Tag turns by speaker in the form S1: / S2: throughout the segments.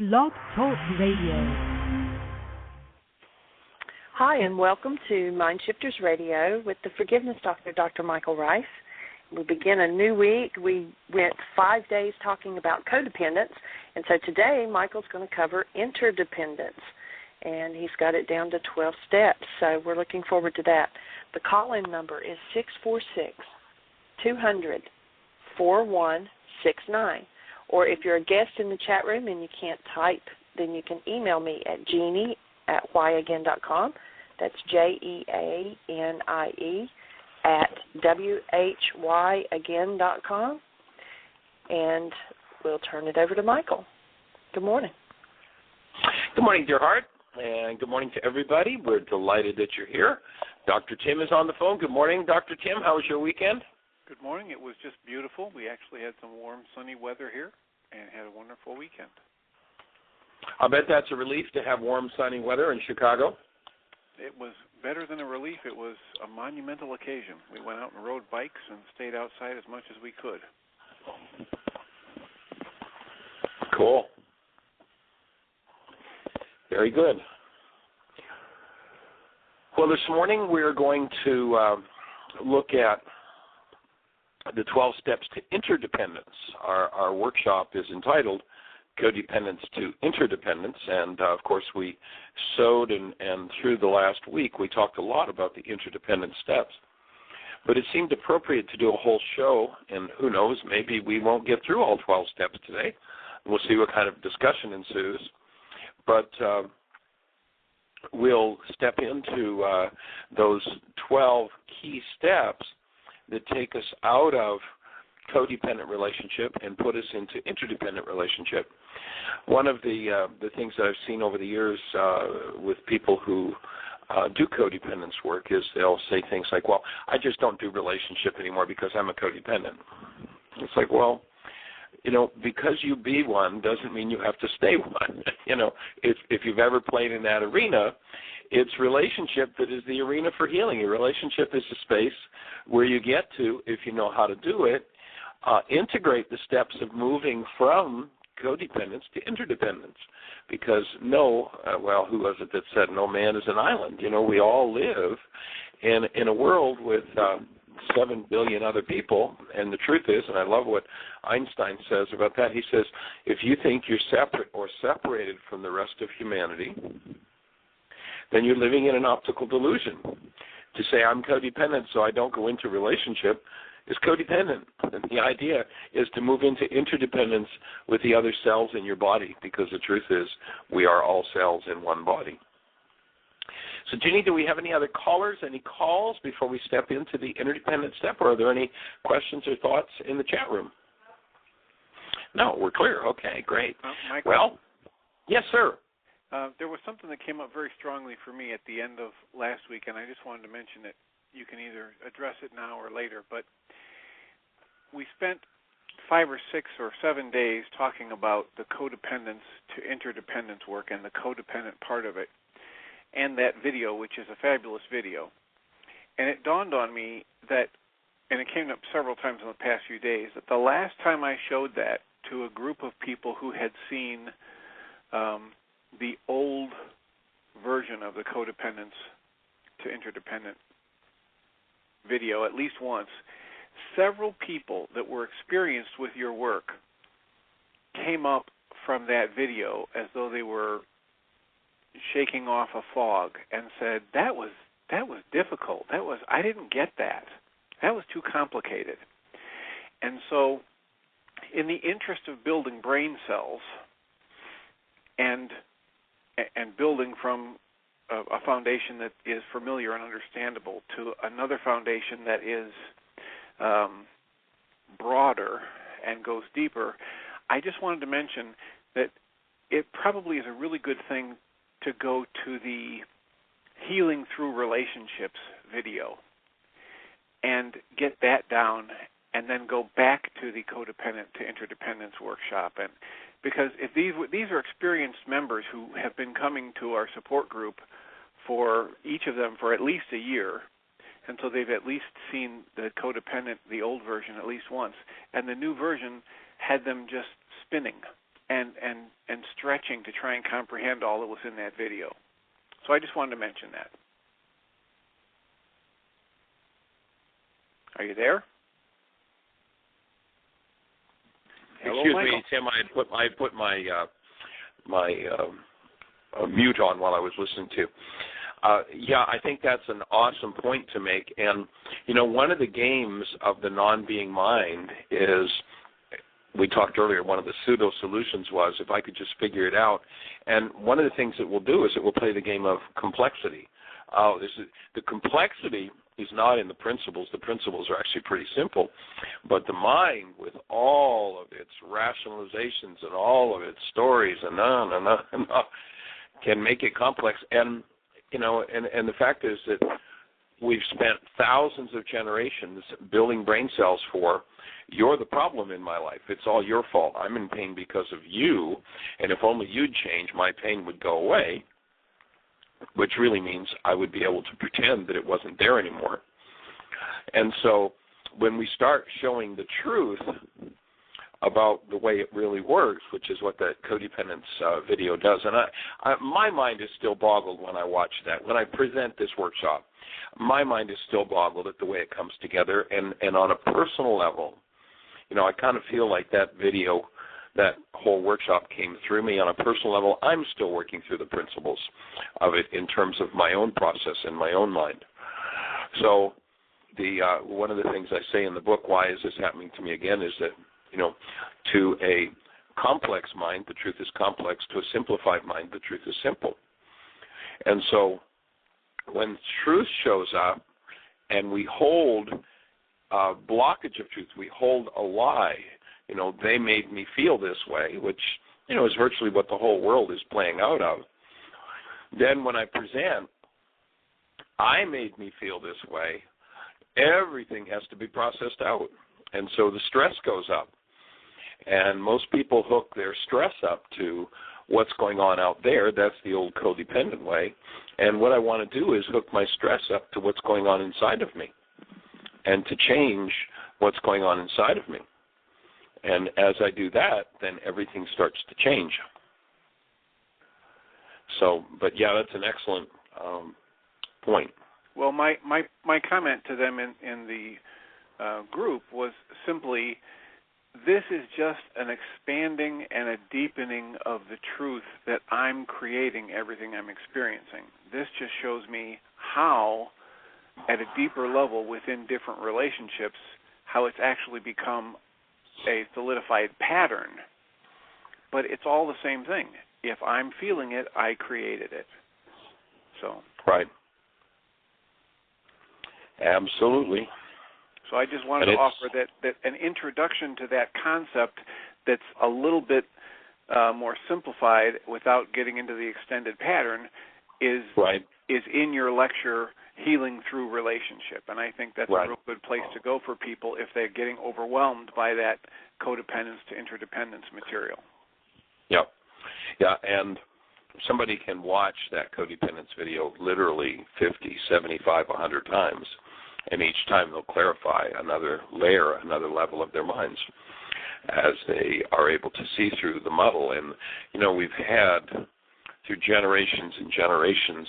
S1: Blog Talk Radio.
S2: Hi, and welcome to Mind Shifters Radio with the Forgiveness Doctor, Dr. Michael Ryce. We begin a new week. We went 5 days talking about codependence, and so today Michael's going to cover interdependence, and he's got it down to 12 steps, so we're looking forward to that. The call-in number is 646-200-4169, or if you're a guest in the chat room and you can't type, then you can email me at jeannie@whyagain.com. That's JEANIE @WHYagain.com, and we'll turn it over to Michael. Good morning.
S3: Good morning, dear heart, and good morning to everybody. We're delighted that you're here. Dr. Tim is on the phone. Good morning, Dr. Tim. How was your weekend?
S4: Good morning. It was just beautiful. We actually had some warm, sunny weather here and had a wonderful weekend.
S3: I bet that's a relief to have warm, sunny weather in Chicago.
S4: It was better than a relief. It was a monumental occasion. We went out and rode bikes and stayed outside as much as we could.
S3: Cool. Very good. Well, this morning we're going to look at the 12 steps to interdependence. Our workshop is entitled Codependence to Interdependence, and of course we sowed and through the last week we talked a lot about the interdependent steps. But it seemed appropriate to do a whole show, and who knows, maybe we won't get through all 12 steps today. We'll see what kind of discussion ensues. But we'll step into those 12 key steps that take us out of codependent relationship and put us into interdependent relationship. One of the things that I've seen over the years with people who do codependence work is they'll say things like, well, I just don't do relationship anymore because I'm a codependent. It's like, well, because you be one doesn't mean you have to stay one. If you've ever played in that arena, it's relationship that is the arena for healing. A relationship is a space where you get to, if you know how to do it, integrate the steps of moving from codependence to interdependence. Because who was it that said no man is an island? We all live in a world with 7 billion other people, and the truth is, and I love what Einstein says about that, he says, if you think you're separate or separated from the rest of humanity, then you're living in an optical delusion. To say I'm codependent so I don't go into relationship is codependent. And the idea is to move into interdependence with the other cells in your body, because the truth is we are all cells in one body. So, Jeannie, do we have any other callers, any calls before we step into the interdependent step, or are there any questions or thoughts in the chat room? No, we're clear. Okay, great.
S4: Michael?
S3: Well, yes, sir.
S4: There was something that came up very strongly for me at the end of last week, and I just wanted to mention it. You can either address it now or later, but we spent 5 or 6 or 7 days talking about the codependence to interdependence work and the codependent part of it, and that video, which is a fabulous video. And it dawned on me that, and it came up several times in the past few days, that the last time I showed that to a group of people who had seen the old version of the codependence to interdependent video at least once, several people that were experienced with your work came up from that video as though they were shaking off a fog and said, that was difficult. I didn't get that. That was too complicated. And so in the interest of building brain cells and building from a foundation that is familiar and understandable to another foundation that is broader and goes deeper, I just wanted to mention that it probably is a really good thing to go to the Healing Through Relationships video and get that down, and then go back to the Codependent to Interdependence workshop. And because if these are experienced members who have been coming to our support group for each of them for at least a year, and so they've at least seen the codependent, the old version, at least once, and the new version had them just spinning and stretching to try and comprehend all that was in that video. So I just wanted to mention that. Are you there? Hello,
S3: Excuse
S4: Michael.
S3: me, Tim. I put my mute on while I was listening to. Yeah, I think that's an awesome point to make. And, one of the games of the non-being mind is, we talked earlier, one of the pseudo-solutions was if I could just figure it out. And one of the things it will do is it will play the game of complexity. The complexity is not in the principles. The principles are actually pretty simple. But the mind, with all of its rationalizations and all of its stories and can make it complex. And, and the fact is that we've spent thousands of generations building brain cells for, you're the problem in my life. It's all your fault. I'm in pain because of you, and if only you'd change, my pain would go away, which really means I would be able to pretend that it wasn't there anymore. And so when we start showing the truth about the way it really works, which is what that codependence video does, and my mind is still boggled when I watch that. When I present this workshop, my mind is still boggled at the way it comes together, and on a personal level, I kind of feel like that video, that whole workshop came through me on a personal level. I'm still working through the principles of it in terms of my own process and my own mind. So one of the things I say in the book, why is this happening to me again, is that, to a complex mind, the truth is complex. To a simplified mind, the truth is simple. And so when truth shows up and we hold a blockage of truth, we hold a lie, they made me feel this way, which, is virtually what the whole world is playing out of. Then when I present, I made me feel this way, everything has to be processed out. And so the stress goes up. And most people hook their stress up to what's going on out there. That's the old codependent way. And what I want to do is hook my stress up to what's going on inside of me and to change what's going on inside of me. And as I do that, then everything starts to change. So, but yeah, that's an excellent point.
S4: Well, my comment to them in the group was simply, this is just an expanding and a deepening of the truth that I'm creating everything I'm experiencing. This just shows me how, at a deeper level within different relationships, how it's actually become a solidified pattern. But it's all the same thing. If I'm feeling it, I created it. So.
S3: Right. Absolutely.
S4: So I just wanted to offer that an introduction to that concept that's a little bit more simplified without getting into the extended pattern is in your lecture, Healing Through Relationship. And I think that's a real good place to go for people if they're getting overwhelmed by that codependence to interdependence material.
S3: Yep. Yeah, and somebody can watch that codependence video literally 50, 75, 100 times. And each time they'll clarify another layer, another level of their minds as they are able to see through the muddle. And, we've had, through generations and generations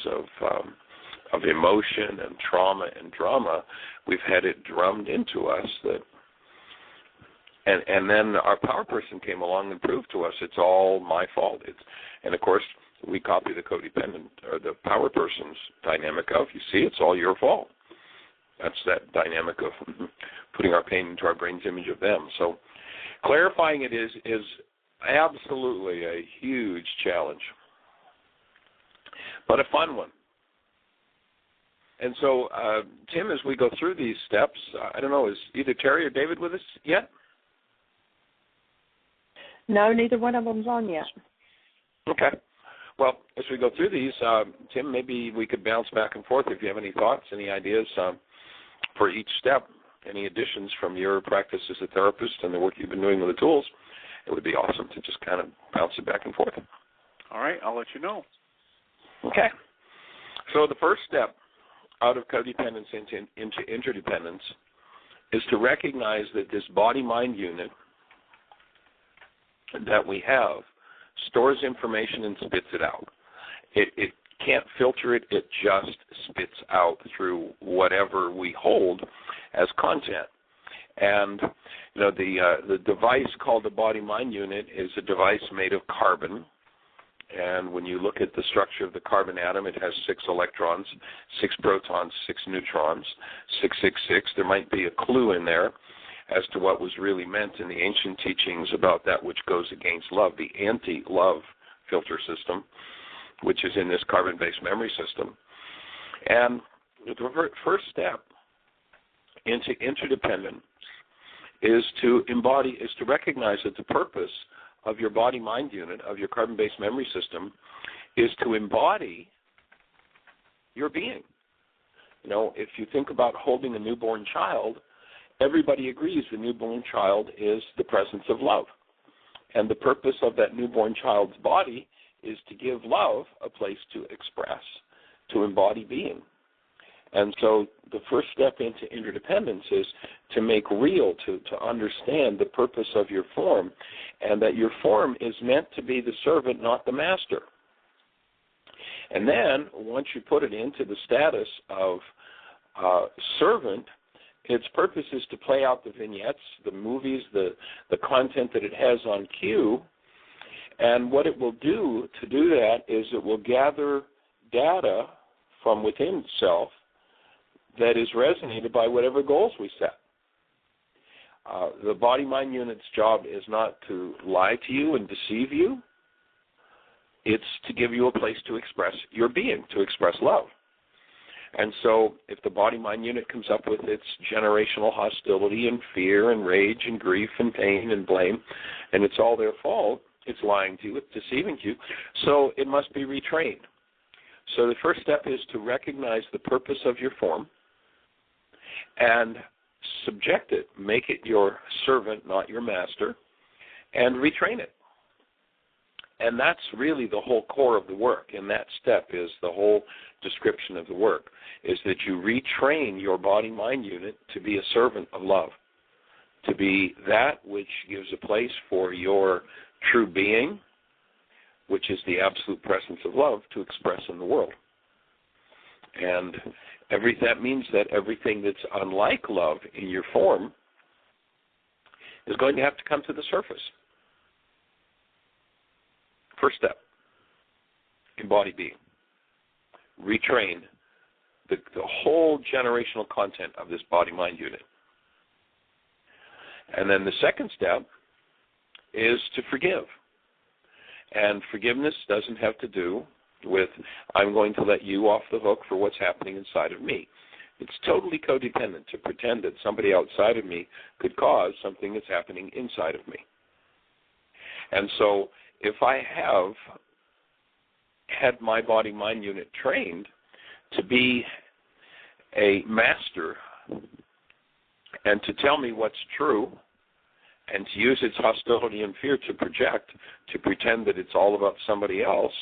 S3: of emotion and trauma and drama, we've had it drummed into us that, and then our power person came along and proved to us it's all my fault. And, of course, we copy the codependent or the power person's dynamic of, you see, it's all your fault. That's that dynamic of putting our pain into our brain's image of them. So clarifying it is absolutely a huge challenge, but a fun one. And so, Tim, as we go through these steps, I don't know, is either Terry or David with us yet?
S2: No, neither one of them's on yet.
S3: Okay. Well, as we go through these, Tim, maybe we could bounce back and forth if you have any thoughts, any ideas for each step, any additions from your practice as a therapist and the work you've been doing with the tools. It would be awesome to just kind of bounce it back and forth.
S4: All right, I'll let you know.
S3: Okay. So the first step out of codependence into interdependence is to recognize that this body-mind unit that we have stores information and spits it out. It can't filter it. It just spits out through whatever we hold as content. And the device called the body-mind unit is a device made of carbon. And when you look at the structure of the carbon atom, it has 6 electrons, 6 protons, 6 neutrons, 666. There might be a clue in there as to what was really meant in the ancient teachings about that which goes against love, the anti-love filter system, which is in this carbon-based memory system. And the first step into interdependence is to recognize that the purpose of your body-mind unit, of your carbon-based memory system, is to embody your being. If you think about holding a newborn child, everybody agrees the newborn child is the presence of love. And the purpose of that newborn child's body is to give love a place to express, to embody being. And so the first step into interdependence is to make real, to understand the purpose of your form, and that your form is meant to be the servant, not the master. And then, once you put it into the status of servant, its purpose is to play out the vignettes, the movies, the content that it has on cue. And what it will do to do that is it will gather data from within itself that is resonated by whatever goals we set. The body-mind unit's job is not to lie to you and deceive you. It's to give you a place to express your being, to express love. And so if the body-mind unit comes up with its generational hostility and fear and rage and grief and pain and blame, and it's all their fault, it's lying to you, it's deceiving you, so it must be retrained. So the first step is to recognize the purpose of your form and subject it, make it your servant, not your master, and retrain it. And that's really the whole core of the work. And that step is the whole description of the work, is that you retrain your body-mind unit to be a servant of love, to be that which gives a place for your true being, which is the absolute presence of love, to express in the world. And that means that everything that's unlike love in your form is going to have to come to the surface. First step, embody being. Retrain the whole generational content of this body-mind unit. And then the second step is to forgive. And forgiveness doesn't have to do with, I'm going to let you off the hook for what's happening inside of me. It's totally codependent to pretend that somebody outside of me could cause something that's happening inside of me. And so if I have had my body-mind unit trained to be a master and to tell me what's true and to use its hostility and fear to project, to pretend that it's all about somebody else,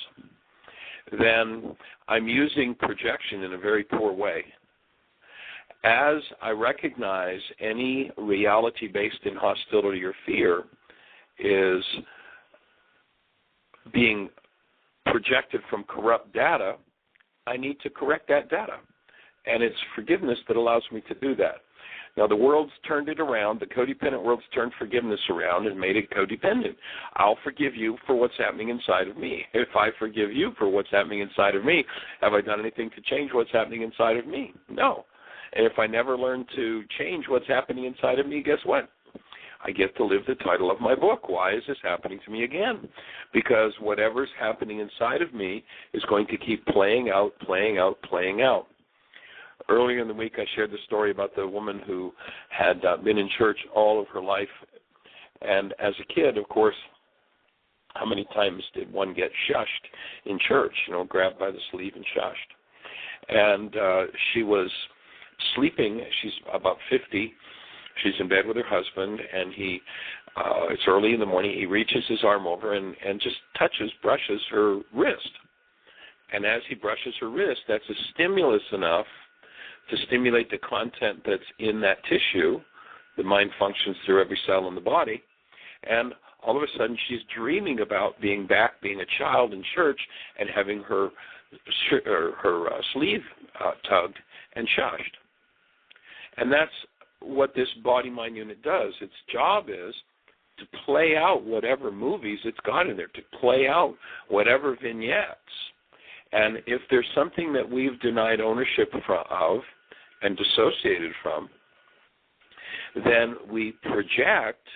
S3: then I'm using projection in a very poor way. As I recognize any reality based in hostility or fear is being projected from corrupt data, I need to correct that data. And it's forgiveness that allows me to do that. Now, the world's turned it around. The codependent world's turned forgiveness around and made it codependent. I'll forgive you for what's happening inside of me. If I forgive you for what's happening inside of me, have I done anything to change what's happening inside of me? No. And if I never learn to change what's happening inside of me, guess what? I get to live the title of my book. Why is this happening to me again? Because whatever's happening inside of me is going to keep playing out, playing out, playing out. Earlier in the week, I shared the story about the woman who had been in church all of her life. And as a kid, of course, how many times did one get shushed in church, grabbed by the sleeve and shushed? And she was sleeping. She's about 50. She's in bed with her husband, and it's early in the morning. He reaches his arm over and just brushes her wrist. And as he brushes her wrist, that's a stimulus enough to stimulate the content that's in that tissue. The mind functions through every cell in the body. And all of a sudden she's dreaming about being back, being a child in church, and having her sleeve tugged and shushed. And that's what this body-mind unit does. Its job is to play out whatever movies it's got in there, to play out whatever vignettes. And if there's something that we've denied ownership of and dissociated from, then we project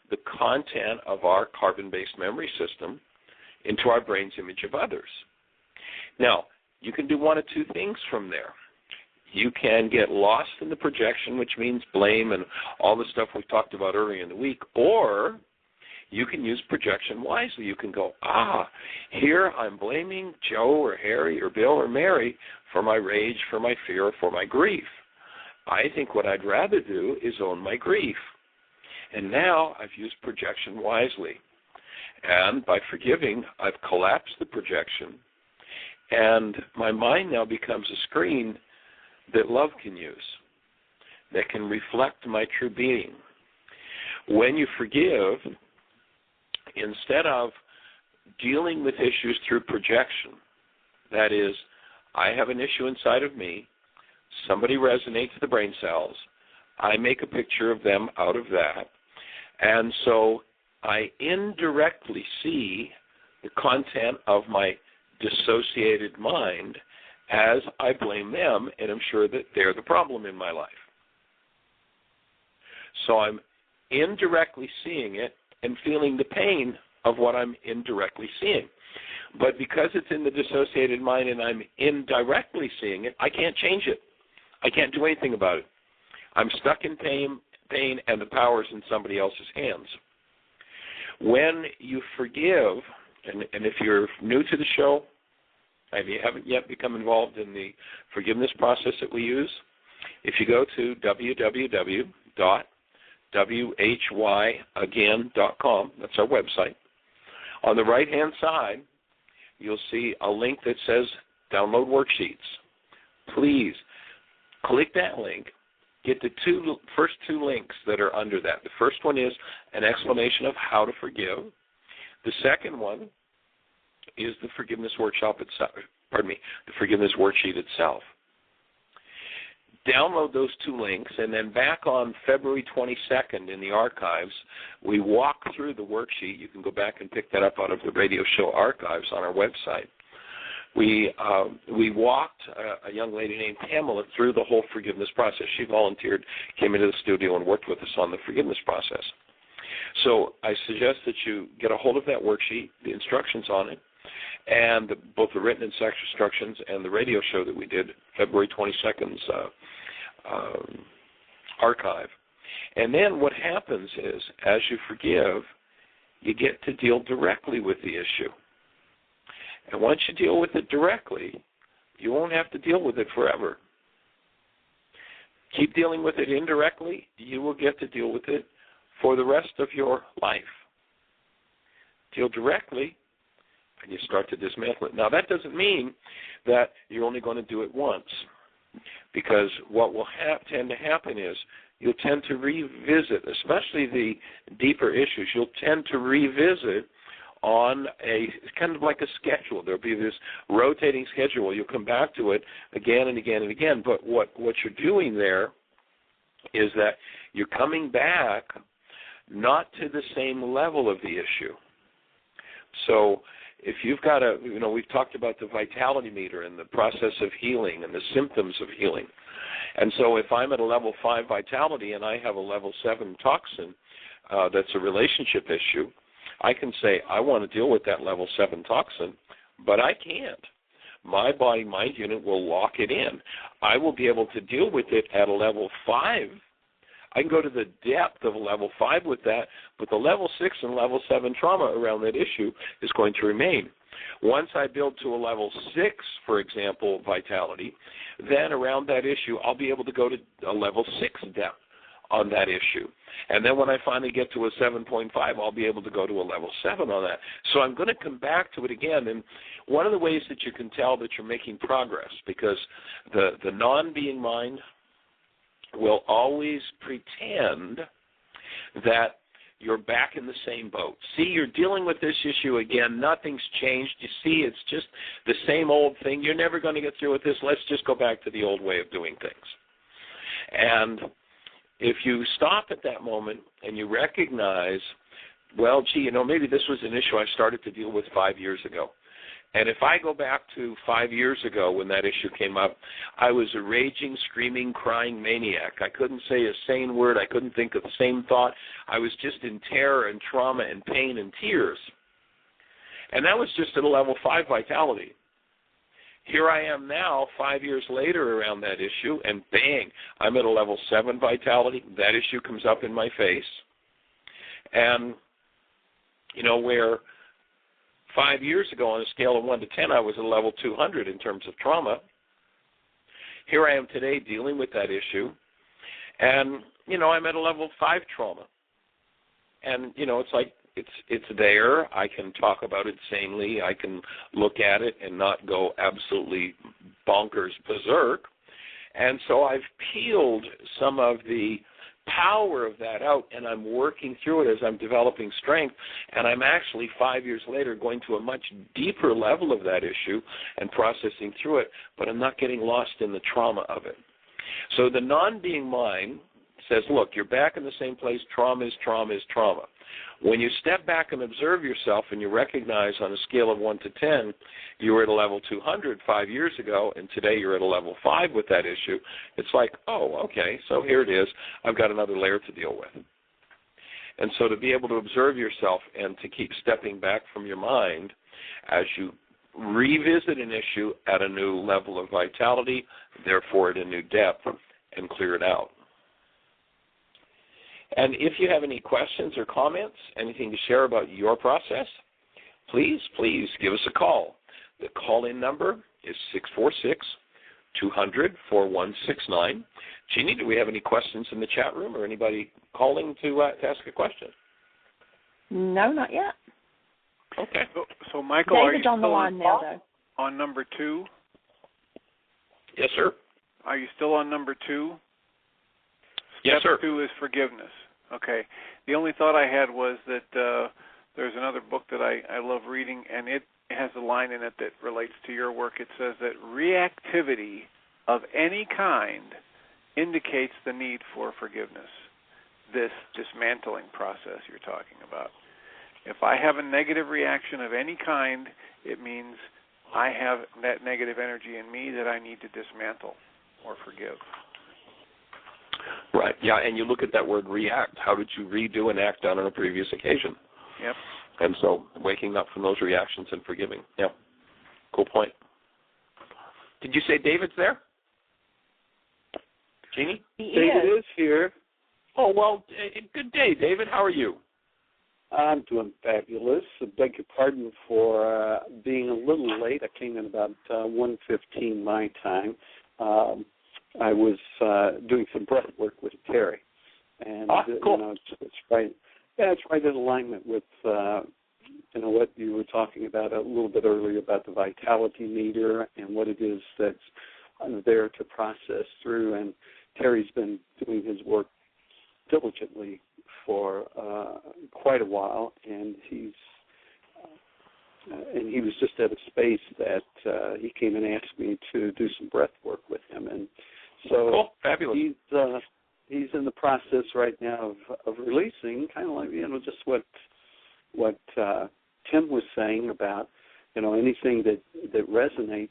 S3: the content of our carbon-based memory system into our brain's image of others. Now, you can do one of two things from there. You can get lost in the projection, which means blame and all the stuff we talked about earlier in the week, or you can use projection wisely. You can go, here I'm blaming Joe or Harry or Bill or Mary for my rage, for my fear, or for my grief. I think what I'd rather do is own my grief. And now I've used projection wisely. And by forgiving, I've collapsed the projection. And my mind now becomes a screen that love can use, that can reflect my true being. When you forgive, instead of dealing with issues through projection, that is, I have an issue inside of me, somebody resonates the brain cells, I make a picture of them out of that, and so I indirectly see the content of my dissociated mind as I blame them, and I'm sure that they're the problem in my life. So I'm indirectly seeing it and feeling the pain of what I'm indirectly seeing. But because it's in the dissociated mind and I'm indirectly seeing it, I can't change it. I can't do anything about it. I'm stuck in pain and the power's in somebody else's hands. When you forgive, and if you're new to the show, if you haven't yet become involved in the forgiveness process that we use, if you go to www.whyagain.com, that's our website, on the right-hand side, you'll see a link that says download worksheets. Please click that link. Get the first two links that are under that. The first one is an explanation of how to forgive. The second one is the forgiveness workshop itself. The forgiveness worksheet itself. Download those two links, and then back on February 22nd in the archives, we walk through the worksheet. You can go back and pick that up out of the radio show archives on our website. We walked a young lady named Pamela through the whole forgiveness process. She volunteered, came into the studio, and worked with us on the forgiveness process. So I suggest that you get a hold of that worksheet, the instructions on it, and both the written instructions and the radio show that we did, February 22nd's archive. And then what happens is, as you forgive, you get to deal directly with the issue. And once you deal with it directly, you won't have to deal with it forever. Keep dealing with it indirectly, you will get to deal with it for the rest of your life. Deal directly, and you start to dismantle it. Now, that doesn't mean that you're only going to do it once, because what will tend to happen is you'll tend to revisit, especially the deeper issues, you'll tend to revisit on a kind of like a schedule. There'll be this rotating schedule. You'll come back to it again and again and again. But what you're doing there is that you're coming back not to the same level of the issue. So if you've got we've talked about the vitality meter and the process of healing and the symptoms of healing. And so if I'm at a level 5 vitality and I have a level 7 toxin that's a relationship issue, I can say, I want to deal with that level 7 toxin, but I can't. My body-mind unit will lock it in. I will be able to deal with it at a level 5. I can go to the depth of a level 5 with that, but the level 6 and level 7 trauma around that issue is going to remain. Once I build to a level 6, for example, vitality, then around that issue, I'll be able to go to a level 6 depth on that issue. And then when I finally get to a 7.5, I'll be able to go to a level 7 on that. So I'm going to come back to it again. And one of the ways that you can tell that you're making progress, because the non-being mind will always pretend that you're back in the same boat. See, you're dealing with this issue again. Nothing's changed. You see, it's just the same old thing. You're never going to get through with this. Let's just go back to the old way of doing things. And if you stop at that moment and you recognize, well, gee, maybe this was an issue I started to deal with 5 years ago. And if I go back to 5 years ago when that issue came up, I was a raging, screaming, crying maniac. I couldn't say a sane word. I couldn't think of the same thought. I was just in terror and trauma and pain and tears. And that was just at a level 5 vitality. Here I am now, 5 years later around that issue, and bang, I'm at a level 7 vitality. That issue comes up in my face. And, where 5 years ago on a scale of 1 to 10, I was at a level 200 in terms of trauma. Here I am today dealing with that issue, and, I'm at a level 5 trauma. And, it's like it's there. I can talk about it sanely. I can look at it and not go absolutely bonkers berserk. And so I've peeled some of the power of that out, and I'm working through it as I'm developing strength, and I'm actually 5 years later going to a much deeper level of that issue and processing through it, but I'm not getting lost in the trauma of it. So the non-being mind says, look, you're back in the same place. Trauma is trauma is trauma. When you step back and observe yourself and you recognize on a scale of 1 to 10, you were at a level 200 5 years ago, and today you're at a level 5 with that issue, it's like, oh, okay, so here it is. I've got another layer to deal with. And so to be able to observe yourself and to keep stepping back from your mind as you revisit an issue at a new level of vitality, therefore at a new depth, and clear it out. And if you have any questions or comments, anything to share about your process, please give us a call. The call-in number is 646-200-4169. Jeannie, do we have any questions in the chat room or anybody calling to ask a question?
S2: No, not yet.
S3: Okay.
S4: So Michael,
S2: David's on the line now, though.
S4: On number 2?
S3: Yes, sir.
S4: Are you still on number 2?
S3: Yes, sir.
S4: Step 2 is forgiveness. Okay. The only thought I had was that there's another book that I love reading, and it has a line in it that relates to your work. It says that reactivity of any kind indicates the need for forgiveness, this dismantling process you're talking about. If I have a negative reaction of any kind, it means I have that negative energy in me that I need to dismantle or forgive.
S3: Right, yeah, and you look at that word react. How did you redo an act done on a previous occasion?
S4: Yep.
S3: And so waking up from those reactions and forgiving. Yeah, cool point. Did you say David's there? Jeannie?
S5: David is here.
S3: Oh, well, good day, David. How are you?
S5: I'm doing fabulous. I beg your pardon for being a little late. I came in about 1:15 my time. I was doing some breath work with Terry, and
S3: cool.
S5: It's right. Yeah, it's right in alignment with what you were talking about a little bit earlier about the vitality meter and what it is that's there to process through. And Terry's been doing his work diligently for quite a while, and he was just at a space that he came and asked me to do some breath work with him, and so
S3: cool. Fabulous.
S5: He's in the process right now of releasing, kind of like just what Tim was saying about anything that resonates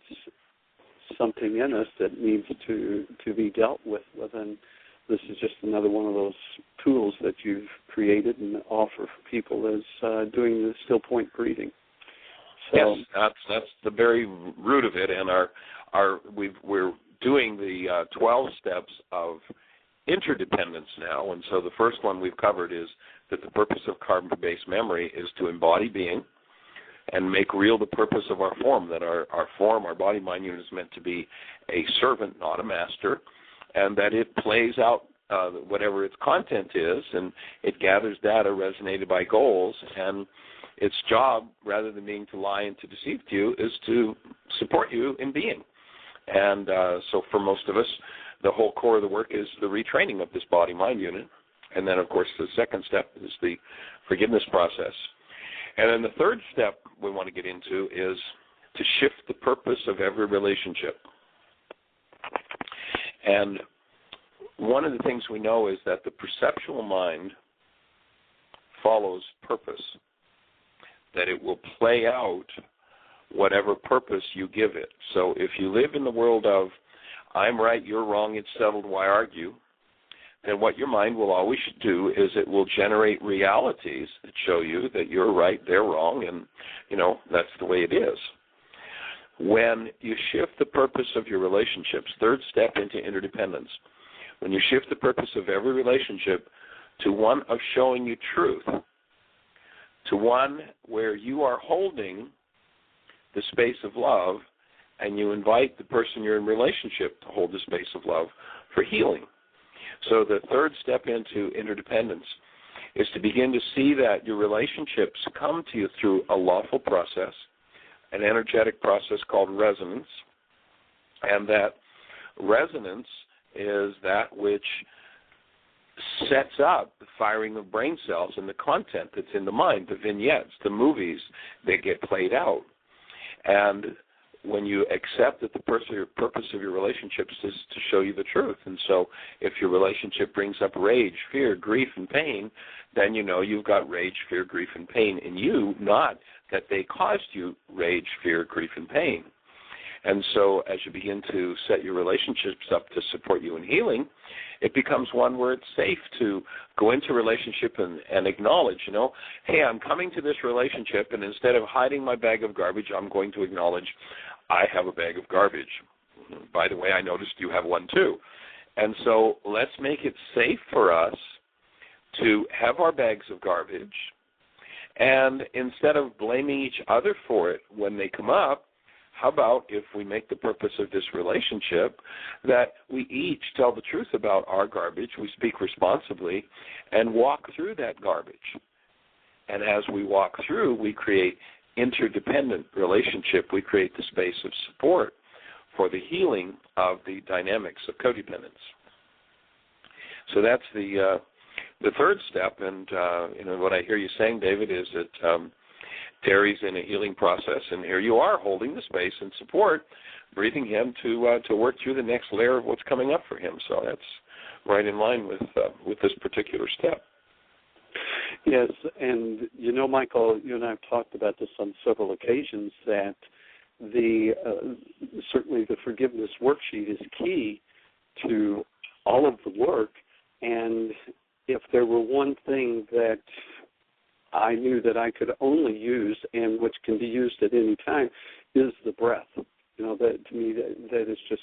S5: something in us that needs to be dealt with. And this is just another one of those tools that you've created and offer for people as doing the still point breathing. So,
S3: yes, that's the very root of it, and we're doing the 12 steps of interdependence now, and so the first one we've covered is that the purpose of carbon-based memory is to embody being and make real the purpose of our form, that our form, our body-mind unit, is meant to be a servant, not a master, and that it plays out whatever its content is, and it gathers data resonated by goals, and its job, rather than being to lie and to deceive you, is to support you in being. And so for most of us, the whole core of the work is the retraining of this body-mind unit And then, of course, the second step is the forgiveness process. And then the third step we want to get into is to shift the purpose of every relationship. And one of the things we know is that the perceptual mind follows purpose, that it will play out whatever purpose you give it. So if you live in the world of, I'm right, you're wrong, it's settled, why argue, then what your mind will always do is it will generate realities that show you that you're right, they're wrong, and, that's the way it is. When you shift the purpose of your relationships, third step into interdependence, when you shift the purpose of every relationship to one of showing you truth, to one where you are holding the space of love, and you invite the person you're in relationship to hold the space of love for healing. So the third step into interdependence is to begin to see that your relationships come to you through a lawful process, an energetic process called resonance, and that resonance is that which sets up the firing of brain cells and the content that's in the mind, the vignettes, the movies that get played out. And when you accept that the purpose of your relationships is to show you the truth. And so if your relationship brings up rage, fear, grief, and pain, then you know you've got rage, fear, grief, and pain in you, not that they caused you rage, fear, grief, and pain. And so as you begin to set your relationships up to support you in healing, it becomes one where it's safe to go into a relationship and acknowledge, hey, I'm coming to this relationship, and instead of hiding my bag of garbage, I'm going to acknowledge I have a bag of garbage. By the way, I noticed you have one too. And so let's make it safe for us to have our bags of garbage, and instead of blaming each other for it when they come up, how about if we make the purpose of this relationship that we each tell the truth about our garbage, we speak responsibly, and walk through that garbage. And as we walk through, we create interdependent relationship. We create the space of support for the healing of the dynamics of codependence. So that's the third step. And what I hear you saying, David, is that Terry's in a healing process, and here you are holding the space and support, breathing him to work through the next layer of what's coming up for him. So that's right in line with this particular step.
S5: Yes, and Michael, you and I have talked about this on several occasions, that certainly the forgiveness worksheet is key to all of the work. And if there were one thing that I knew that I could only use, and which can be used at any time, is the breath. That to me that is just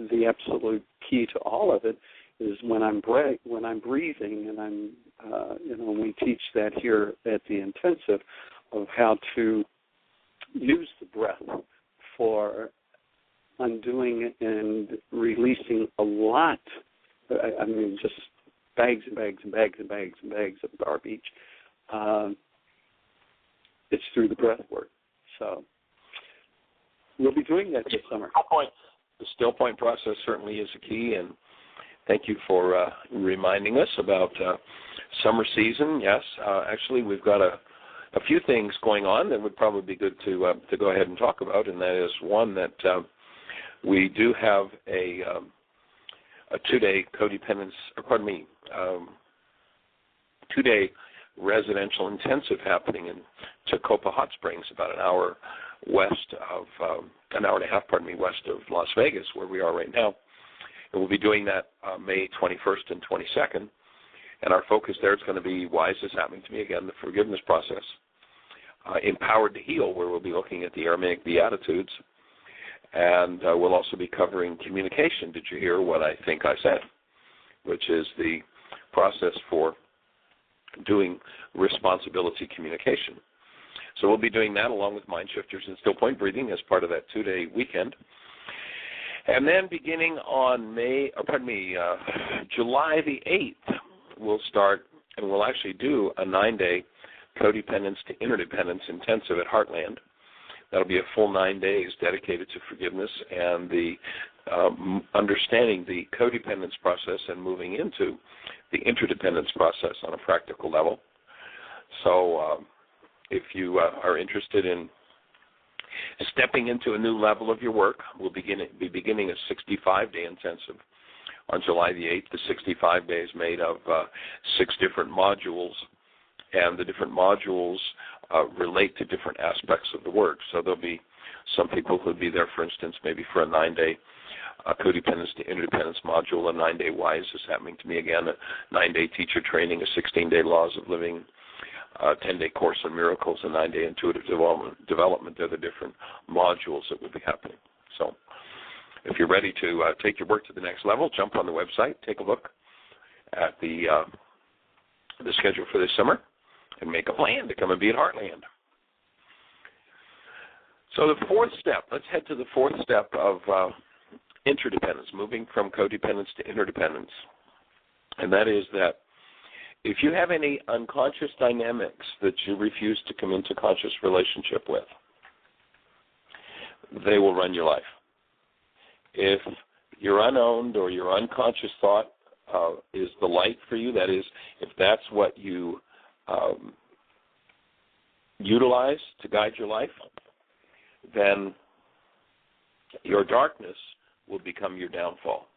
S5: the absolute key to all of it. Is when I'm breathing, and I'm we teach that here at the intensive of how to use the breath for undoing and releasing a lot. I mean, just bags and bags and bags and bags and bags of garbage. It's through the breath work. So we'll be doing that this summer.
S3: The still point process certainly is a key, and thank you for reminding us about summer season. Yes, actually we've got a few things going on that would probably be good to go ahead and talk about, and that is one that we do have a 2-day codependence, 2-day residential intensive happening in Tacoma Hot Springs, about an hour and a half west of Las Vegas, where we are right now. And we'll be doing that May 21st and 22nd. And our focus there is going to be, why is this happening to me again, the forgiveness process. Empowered to Heal, where we'll be looking at the Aramaic Beatitudes. And we'll also be covering communication. Did you hear what I think I said? Which is the process for doing responsibility communication. So we'll be doing that along with Mind Shifters and Still Point Breathing as part of that 2-day weekend. And then beginning on July the 8th, we'll start, and we'll actually do a 9-day codependence to interdependence intensive at Heartland, That'll be a full 9 days dedicated to forgiveness and the understanding the codependence process and moving into the interdependence process on a practical level. So if you are interested in stepping into a new level of your work, we'll be beginning a 65-day intensive on July the 8th. The 65 days made of 6 different modules, and the different modules relate to different aspects of the work. So there'll be some people who'll be there, for instance, maybe for a 9-day codependence to interdependence module, a 9-day WISE is happening to me again, a 9-day teacher training, a 16-day laws of living, a 10-day course in miracles, a 9-day intuitive development. They're the different modules that will be happening. So if you're ready to take your work to the next level, jump on the website, take a look at the schedule for this summer, and make a plan to come and be at Heartland. So the fourth step, let's head to the fourth step of interdependence, moving from codependence to interdependence. And that is that if you have any unconscious dynamics that you refuse to come into conscious relationship with, they will run your life. If your unowned or your unconscious thought is the light for you, that is, if that's what you utilize to guide your life, then your darkness will become your downfall.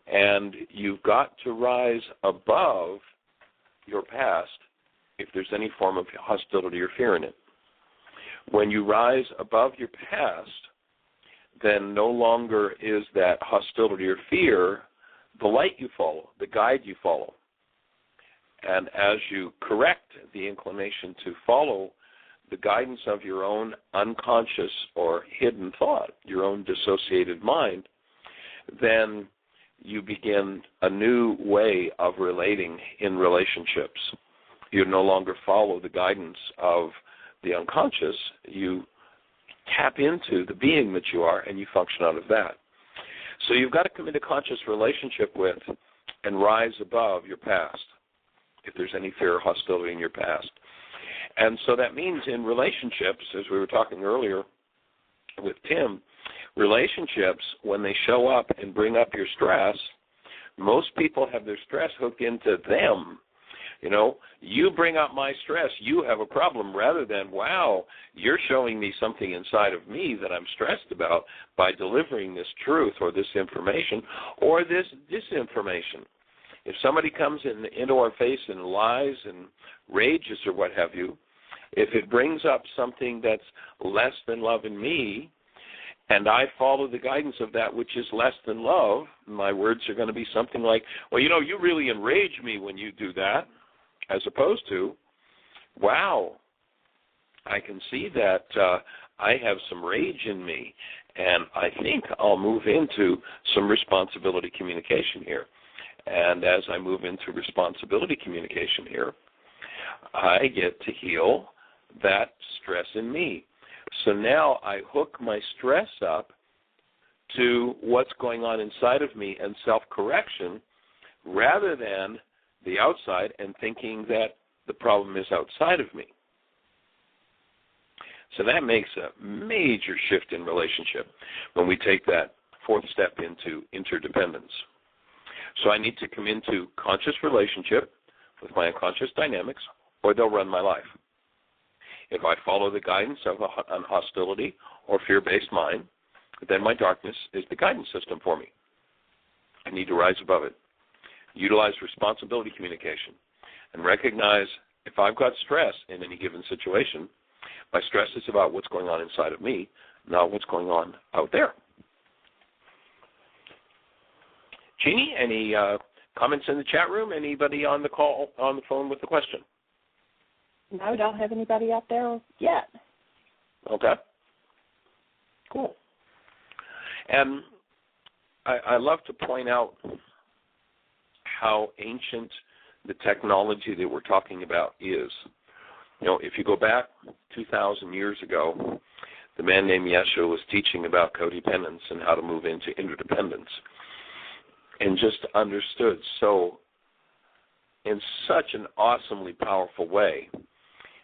S3: And you've got to rise above your past if there's any form of hostility or fear in it. When you rise above your past, then no longer is that hostility or fear the light you follow, the guide you follow. And as you correct the inclination to follow the guidance of your own unconscious or hidden thought, your own dissociated mind, then you begin a new way of relating in relationships. You no longer follow the guidance of the unconscious. You tap into the being that you are, and you function out of that. So you've got to come into conscious relationship with and rise above your past if there's any fear or hostility in your past. And so that means in relationships, as we were talking earlier with Tim, relationships, when they show up and bring up your stress, most people have their stress hooked into them. You know, you bring up my stress, you have a problem, rather than, wow, you're showing me something inside of me that I'm stressed about by delivering this truth or this information or this disinformation. If somebody comes into our face and lies and rages or what have you, if it brings up something that's less than love in me, and I follow the guidance of that which is less than love, my words are going to be something like, well, you know, you really enrage me when you do that, as opposed to, wow, I can see that I have some rage in me, and I think I'll move into some responsibility communication here. And as I move into responsibility communication here, I get to heal that stress in me. So now I hook my stress up to what's going on inside of me and self-correction rather than the outside and thinking that the problem is outside of me. So that makes a major shift in relationship when we take that fourth step into interdependence. So I need to come into conscious relationship with my unconscious dynamics, or they'll run my life. If I follow the guidance of an hostility or fear-based mind, then my darkness is the guidance system for me. I need to rise above it. Utilize responsibility communication and recognize if I've got stress in any given situation, my stress is about what's going on inside of me, not what's going on out there. Jeannie, any comments in the chat room? Anybody on the call, on the phone with a question?
S2: No, don't have anybody out there yet.
S3: Okay. Cool. And I love to point out how ancient the technology that we're talking about is. You know, if you go back 2,000 years ago, the man named Yeshua was teaching about codependence and how to move into interdependence, and just understood so in such an awesomely powerful way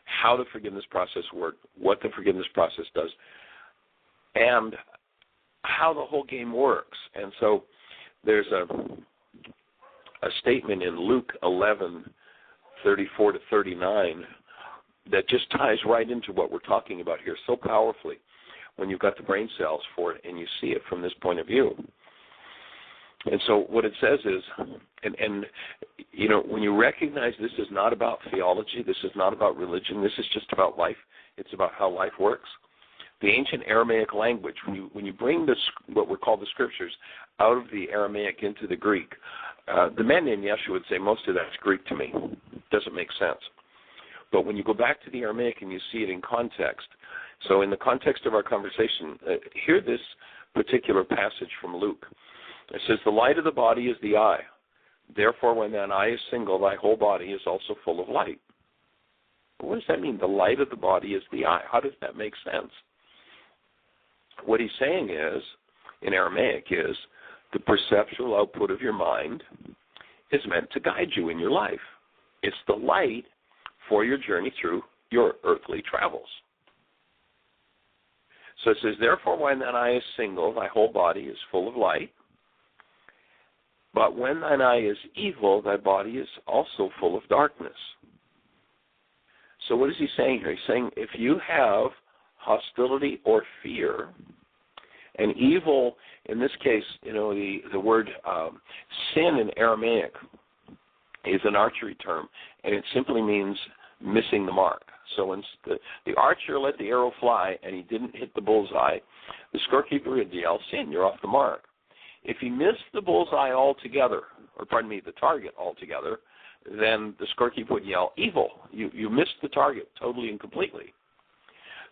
S3: how the forgiveness process works, what the forgiveness process does, and how the whole game works. And so there's a statement in Luke 11:34-39 that just ties right into what we're talking about here so powerfully when you've got the brain cells for it and you see it from this point of view. And so what it says is, and you know, when you recognize this is not about theology, this is not about religion, this is just about life, it's about how life works. The ancient Aramaic language, when you bring this, what we call the scriptures, out of the Aramaic into the Greek, the man named Yeshua would say most of that's Greek to me. It doesn't make sense. But when you go back to the Aramaic and you see it in context, so in the context of our conversation, hear this particular passage from Luke. It says, the light of the body is the eye. Therefore, when thine eye is single, thy whole body is also full of light. What does that mean? The light of the body is the eye. How does that make sense? What he's saying is, in Aramaic, is the perceptual output of your mind is meant to guide you in your life. It's the light for your journey through your earthly travels. So it says, therefore, when thine eye is single, thy whole body is full of light. But when thine eye is evil, thy body is also full of darkness. So what is he saying here? He's saying if you have hostility or fear, and evil, in this case, you know, the word sin in Aramaic is an archery term, and it simply means missing the mark. So when the archer let the arrow fly and he didn't hit the bullseye, the scorekeeper would yell, sin, you're off the mark. If he missed the bullseye altogether, or pardon me, the target altogether, then the scorekeeper would yell, evil, you missed the target totally and completely.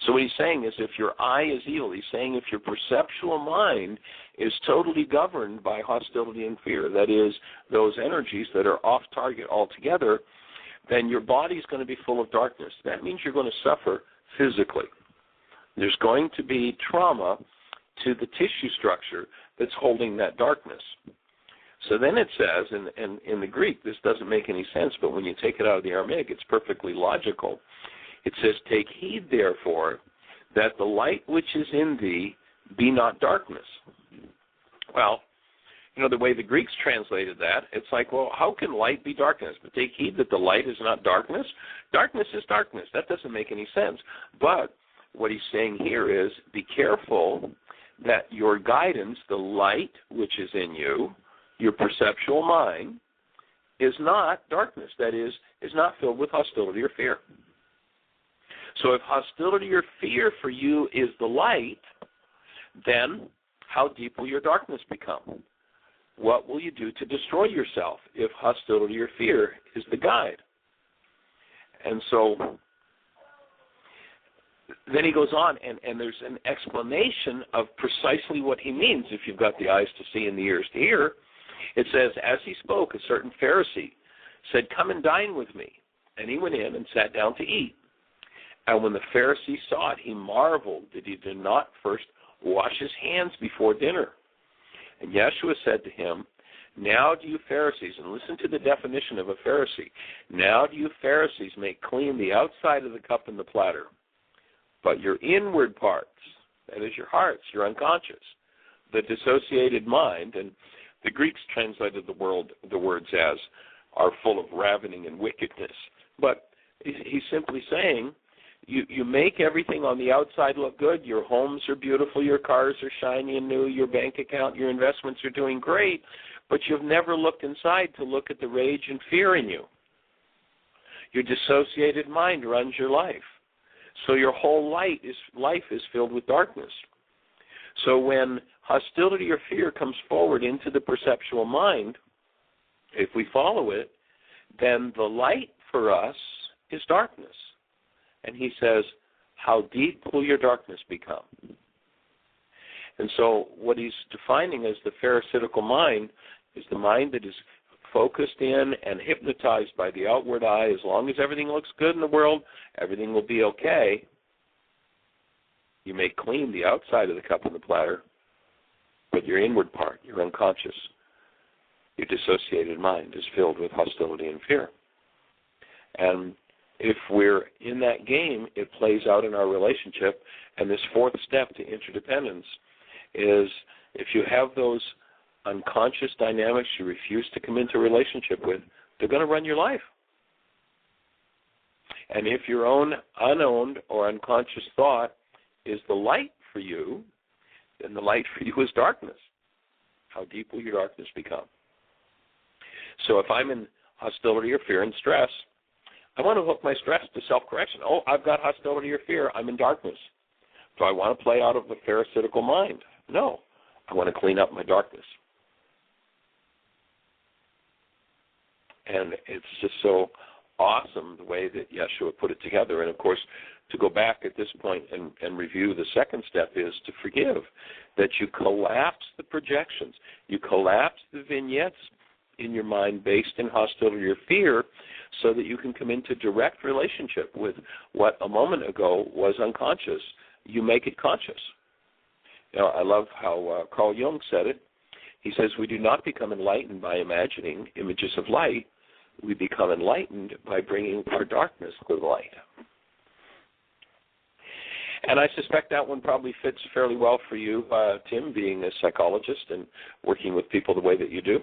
S3: So what he's saying is if your eye is evil, he's saying if your perceptual mind is totally governed by hostility and fear, that is, those energies that are off target altogether, then your body is going to be full of darkness. That means you're going to suffer physically. There's going to be trauma to the tissue structure that's holding that darkness. So then it says, and in the Greek, this doesn't make any sense, but when you take it out of the Aramaic, it's perfectly logical. It says, take heed, therefore, that the light which is in thee be not darkness. Well, you know, the way the Greeks translated that, it's like, well, how can light be darkness? But take heed that the light is not darkness. Darkness is darkness. That doesn't make any sense. But what he's saying here is, be careful that your guidance, the light which is in you, your perceptual mind, is not darkness. That is not filled with hostility or fear. So if hostility or fear for you is the light, then how deep will your darkness become? What will you do to destroy yourself if hostility or fear is the guide? And so then he goes on, and there's an explanation of precisely what he means if you've got the eyes to see and the ears to hear. It says, as he spoke, a certain Pharisee said, come and dine with me. And he went in and sat down to eat. And when the Pharisee saw it, he marveled that he did not first wash his hands before dinner. And Yeshua said to him, now do you Pharisees, and listen to the definition of a Pharisee, now do you Pharisees make clean the outside of the cup and the platter, but your inward parts, that is your hearts, your unconscious, the dissociated mind, and the Greeks translated the words as are full of ravening and wickedness. But he's simply saying, you make everything on the outside look good. Your homes are beautiful, your cars are shiny and new, your bank account, your investments are doing great, but you've never looked inside to look at the rage and fear in you. Your dissociated mind runs your life. So your whole life is filled with darkness. So when hostility or fear comes forward into the perceptual mind, if we follow it, then the light for us is darkness. And he says, how deep will your darkness become? And so what he's defining as the pharisaical mind is the mind that is focused in and hypnotized by the outward eye. As long as everything looks good in the world, everything will be okay. You may clean the outside of the cup and the platter, but your inward part, your unconscious, your dissociated mind is filled with hostility and fear. And if we're in that game, it plays out in our relationship. And this fourth step to interdependence is if you have those unconscious dynamics you refuse to come into a relationship with, they're going to run your life. And if your own unowned or unconscious thought is the light for you, then the light for you is darkness. How deep will your darkness become? So if I'm in hostility or fear and stress, I want to hook my stress to self-correction. Oh, I've got hostility or fear. I'm in darkness. Do I want to play out of the pharisaical mind? No. I want to clean up my darkness. And it's just so awesome the way that Yeshua put it together. And, of course, to go back at this point and review, the second step is to forgive, that you collapse the projections. You collapse the vignettes in your mind based in hostility or fear so that you can come into direct relationship with what a moment ago was unconscious. You make it conscious. You know, I love how Carl Jung said it. He says, we do not become enlightened by imagining images of light. We become enlightened by bringing our darkness to the light. And I suspect that one probably fits fairly well for you, Tim, being a psychologist and working with people the way that you do.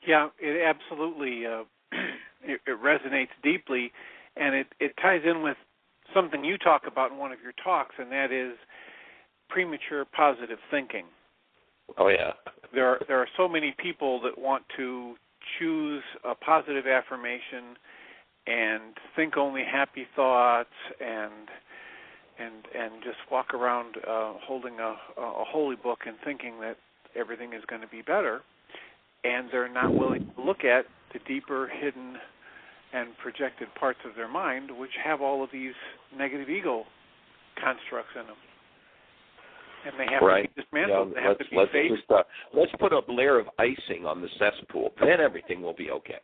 S4: Yeah, it absolutely it resonates deeply, and it ties in with something you talk about in one of your talks, and that is premature positive thinking.
S3: Oh, yeah.
S4: There are so many people that want to choose a positive affirmation and think only happy thoughts and just walk around holding a holy book and thinking that everything is going to be better, and they're not willing to look at the deeper hidden and projected parts of their mind which have all of these negative ego constructs in them. And they have to be dismantled.
S3: Yeah,
S4: they have to be faced.
S3: Let's put a layer of icing on the cesspool. Then everything will be okay.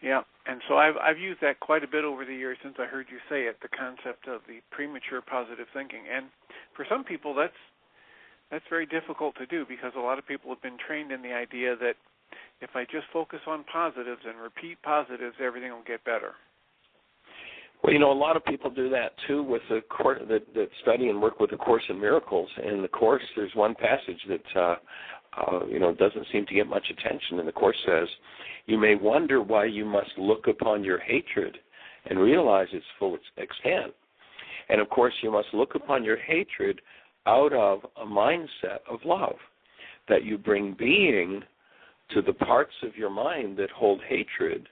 S4: Yeah, and so I've used that quite a bit over the years since I heard you say it, the concept of the premature positive thinking. And for some people, that's very difficult to do because a lot of people have been trained in the idea that if I just focus on positives and repeat positives, everything will get better.
S3: Well, you know, a lot of people do that, too, with the course, that study and work with the Course in Miracles. In the Course, there's one passage that, doesn't seem to get much attention. And the Course says, you may wonder why you must look upon your hatred and realize its full extent. And, of course, you must look upon your hatred out of a mindset of love, that you bring being to the parts of your mind that hold hatred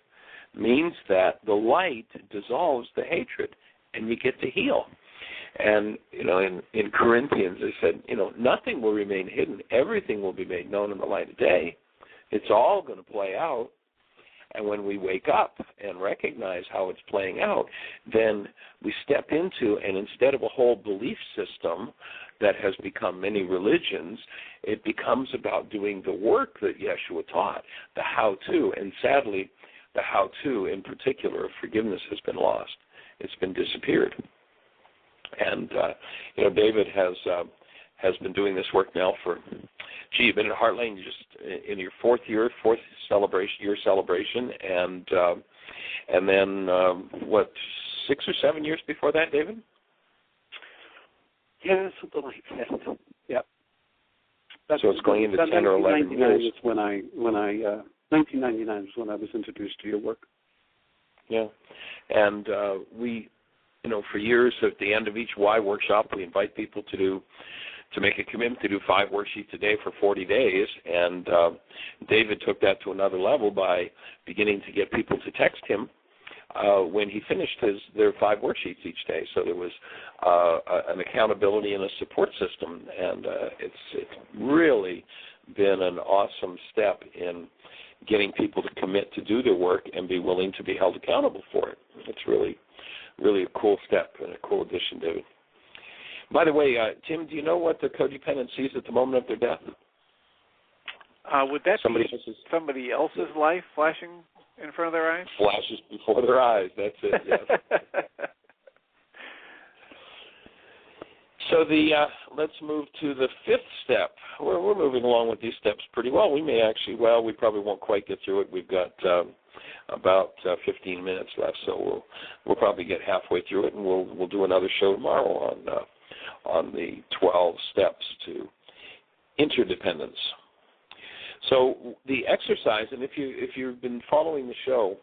S3: means that the light dissolves the hatred and you get to heal. And, in Corinthians, they said, nothing will remain hidden. Everything will be made known in the light of day. It's all going to play out. And when we wake up and recognize how it's playing out, then we step into, and instead of a whole belief system that has become many religions, it becomes about doing the work that Yeshua taught, the how-to. And sadly, the how-to in particular of forgiveness has been lost. It's been disappeared. And, David has been doing this work now for, you've been at Heartland just in your fourth celebration, and then, 6 or 7 years before that, David?
S5: Yeah, something like that. Yep.
S3: So it's going into 10 or 11 years.
S5: Is when I 1999 is when I was introduced to your work.
S3: Yeah, and we, for years at the end of each Y workshop, we invite people to make a commitment to do 5 worksheets a day for 40 days, and David took that to another level by beginning to get people to text him when he finished their 5 worksheets each day. So there was an accountability and a support system, and it's really been an awesome step in getting people to commit to do their work and be willing to be held accountable for it. It's really, really a cool step and a cool addition, David. By the way, Tim, do you know what the codependent sees at the moment of their death?
S4: Would that be somebody else's life flashing in front of their eyes?
S3: Flashes before their eyes, that's it, yes. So the let's move to the fifth step. We're moving along with these steps pretty well. We may actually, we probably won't quite get through it. We've got about 15 minutes left, so we'll probably get halfway through it, and we'll do another show tomorrow on the 12 steps to interdependence. So the exercise, and if you've been following the show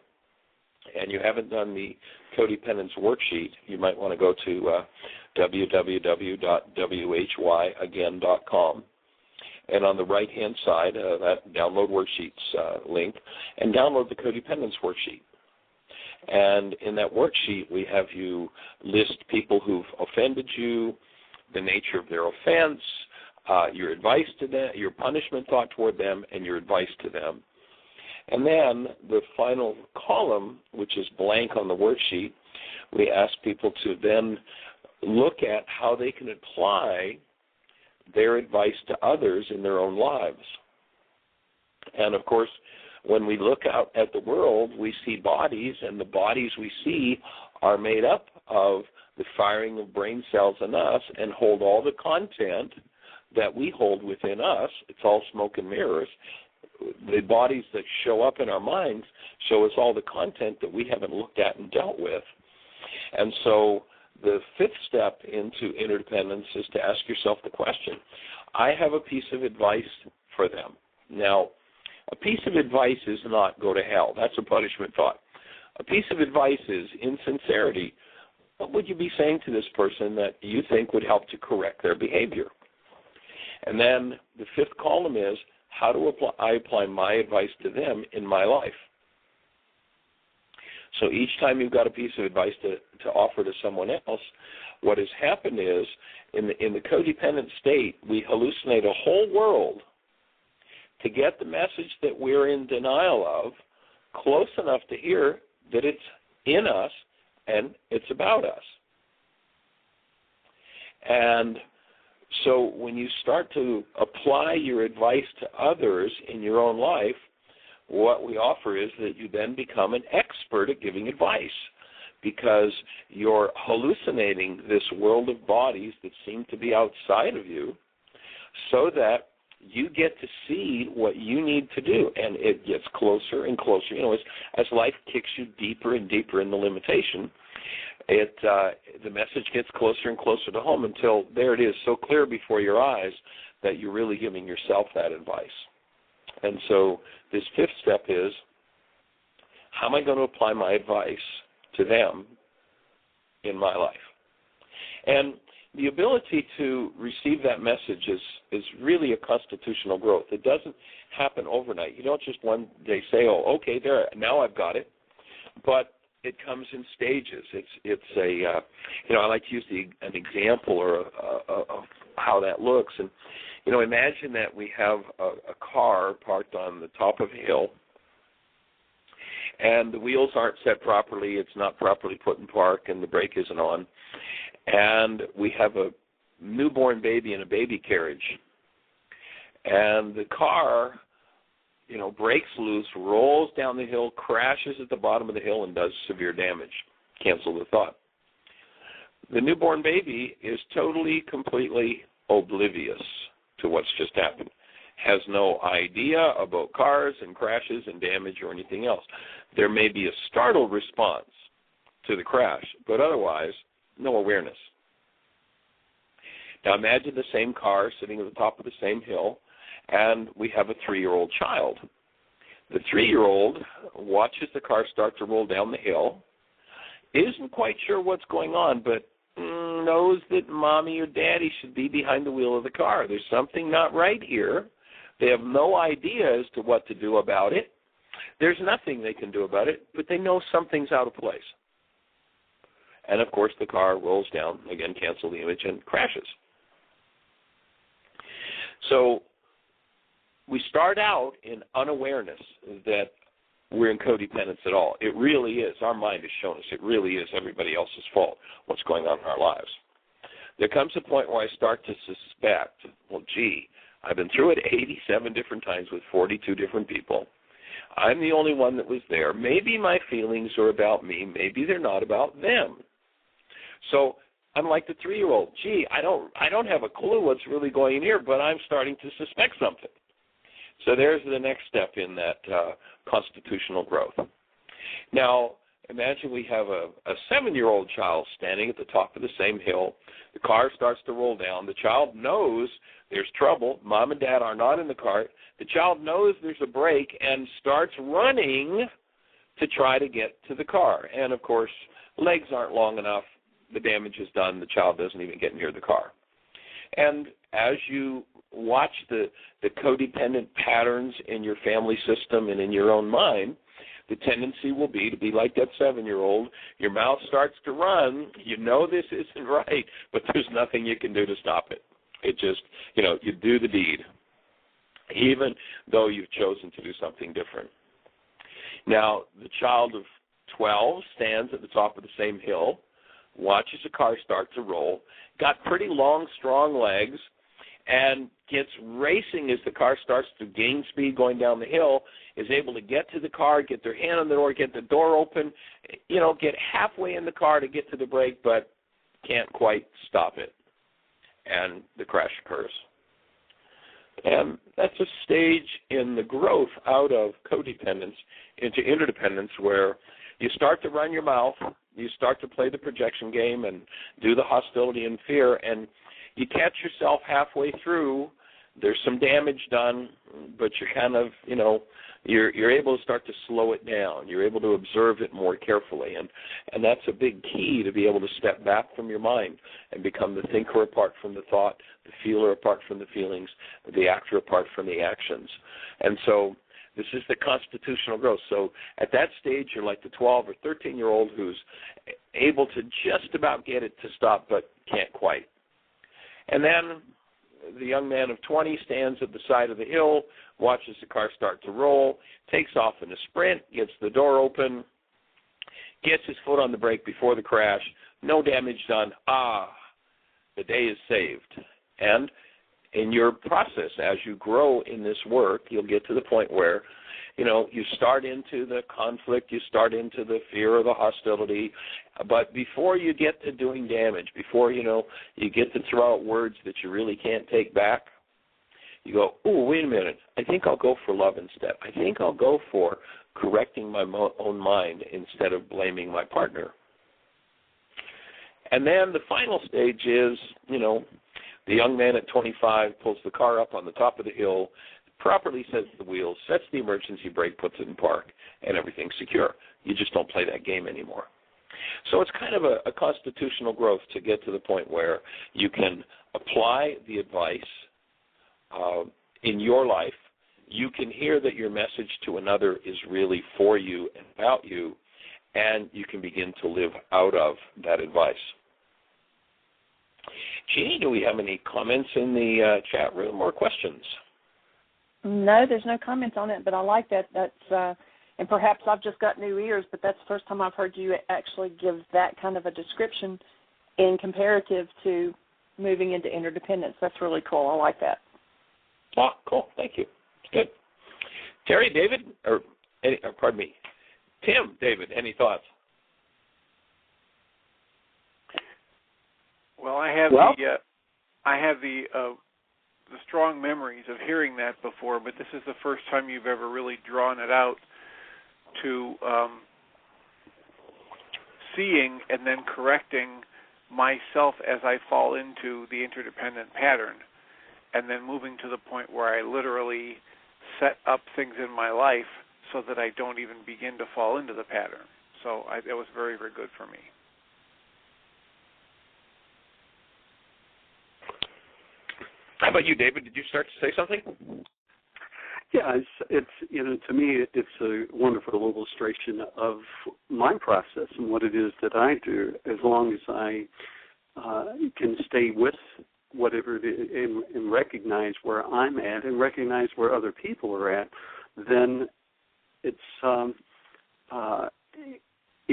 S3: and you haven't done the codependence worksheet, you might want to go to www.whyagain.com, and on the right-hand side, that download worksheets link, and download the codependence worksheet. And in that worksheet, we have you list people who've offended you, the nature of their offense, your advice to them, your punishment thought toward them, and your advice to them. And then the final column, which is blank on the worksheet, we ask people to then look at how they can apply their advice to others in their own lives. And, of course, when we look out at the world, we see bodies, and the bodies we see are made up of the firing of brain cells in us and hold all the content that we hold within us. It's all smoke and mirrors. The bodies that show up in our minds show us all the content that we haven't looked at and dealt with. And so the fifth step into interdependence is to ask yourself the question, I have a piece of advice for them. Now, a piece of advice is not go to hell. That's a punishment thought. A piece of advice is, in sincerity, what would you be saying to this person that you think would help to correct their behavior? And then the fifth column is, how do I apply my advice to them in my life? So each time you've got a piece of advice to offer to someone else, what has happened is, in the codependent state, we hallucinate a whole world to get the message that we're in denial of close enough to hear that it's in us and it's about us. And so when you start to apply your advice to others in your own life, what we offer is that you then become an expert at giving advice, because you're hallucinating this world of bodies that seem to be outside of you so that you get to see what you need to do, and it gets closer and closer. You know, as life kicks you deeper and deeper in the limitation, the message gets closer and closer to home until there it is, so clear before your eyes that you're really giving yourself that advice. And so this fifth step is, how am I going to apply my advice to them in my life? And the ability to receive that message is really a constitutional growth. It doesn't happen overnight. You don't just one day say, oh, okay, there, now I've got it. But it comes in stages. It's a, I like to use an example of how that looks. And, imagine that we have a car parked on the top of a hill, and the wheels aren't set properly, it's not properly put in park, and the brake isn't on. And we have a newborn baby in a baby carriage. And the car, breaks loose, rolls down the hill, crashes at the bottom of the hill, and does severe damage. Cancel the thought. The newborn baby is totally, completely oblivious to what's just happened, has no idea about cars and crashes and damage or anything else. There may be a startled response to the crash, but otherwise, no awareness. Now imagine the same car sitting at the top of the same hill, and we have a 3-year-old child. The 3-year-old watches the car start to roll down the hill, isn't quite sure what's going on, but knows that mommy or daddy should be behind the wheel of the car. There's something not right here. They have no idea as to what to do about it. There's nothing they can do about it, but they know something's out of place. And, of course, the car rolls down, again, cancel the image, and crashes. So we start out in unawareness that we're in codependence at all. It really is. Our mind has shown us it really is everybody else's fault, what's going on in our lives. There comes a point where I start to suspect, well, gee, I've been through it 87 different times with 42 different people. I'm the only one that was there. Maybe my feelings are about me. Maybe they're not about them. So I'm like the 3-year-old. Gee, I don't have a clue what's really going here, but I'm starting to suspect something. So there's the next step in that constitutional growth. Now, imagine we have a 7-year-old child standing at the top of the same hill. The car starts to roll down. The child knows there's trouble. Mom and Dad are not in the cart. The child knows there's a break and starts running to try to get to the car. And, of course, legs aren't long enough. The damage is done. The child doesn't even get near the car. And as you watch the codependent patterns in your family system and in your own mind, the tendency will be to be like that 7-year-old. Your mouth starts to run. You know this isn't right, but there's nothing you can do to stop it. It just, you do the deed, even though you've chosen to do something different. Now, the child of 12 stands at the top of the same hill, watches a car start to roll, got pretty long, strong legs, and gets racing as the car starts to gain speed going down the hill, is able to get to the car, get their hand on the door, get the door open, get halfway in the car to get to the brake, but can't quite stop it. And the crash occurs. And that's a stage in the growth out of codependence into interdependence where you start to run your mouth, you start to play the projection game and do the hostility and fear, and you catch yourself halfway through. There's some damage done, but you're kind of, you're able to start to slow it down. You're able to observe it more carefully, and that's a big key to be able to step back from your mind and become the thinker apart from the thought, the feeler apart from the feelings, the actor apart from the actions. And so this is the constitutional growth. So at that stage, you're like the 12 or 13-year-old who's able to just about get it to stop but can't quite. And then the young man of 20 stands at the side of the hill, watches the car start to roll, takes off in a sprint, gets the door open, gets his foot on the brake before the crash, no damage done. The day is saved. And in your process, as you grow in this work, you'll get to the point where, you start into the conflict, you start into the fear or the hostility, but before you get to doing damage, before, you get to throw out words that you really can't take back, you go, wait a minute, I think I'll go for love instead. I think I'll go for correcting my own mind instead of blaming my partner. And then the final stage is, the young man at 25 pulls the car up on the top of the hill, properly sets the wheels, sets the emergency brake, puts it in park, and everything's secure. You just don't play that game anymore. So it's kind of a constitutional growth to get to the point where you can apply the advice in your life. You can hear that your message to another is really for you and about you, and you can begin to live out of that advice. Jeannie, do we have any comments in the chat room or questions?
S2: No, there's no comments on it, but I like that. That's and perhaps I've just got new ears, but that's the first time I've heard you actually give that kind of a description in comparative to moving into interdependence. That's really cool. I like that.
S3: Cool. Thank you. Good. Terry, David, Tim, David, any thoughts?
S4: Well, I have the strong memories of hearing that before, but this is the first time you've ever really drawn it out to seeing and then correcting myself as I fall into the interdependent pattern, and then moving to the point where I literally set up things in my life so that I don't even begin to fall into the pattern. So it was very, very good for me.
S3: How about you, David? Did you start to say something?
S5: Yeah, it's to me, it's a wonderful illustration of my process and what it is that I do. As long as I can stay with whatever it is and recognize where I'm at and recognize where other people are at, then it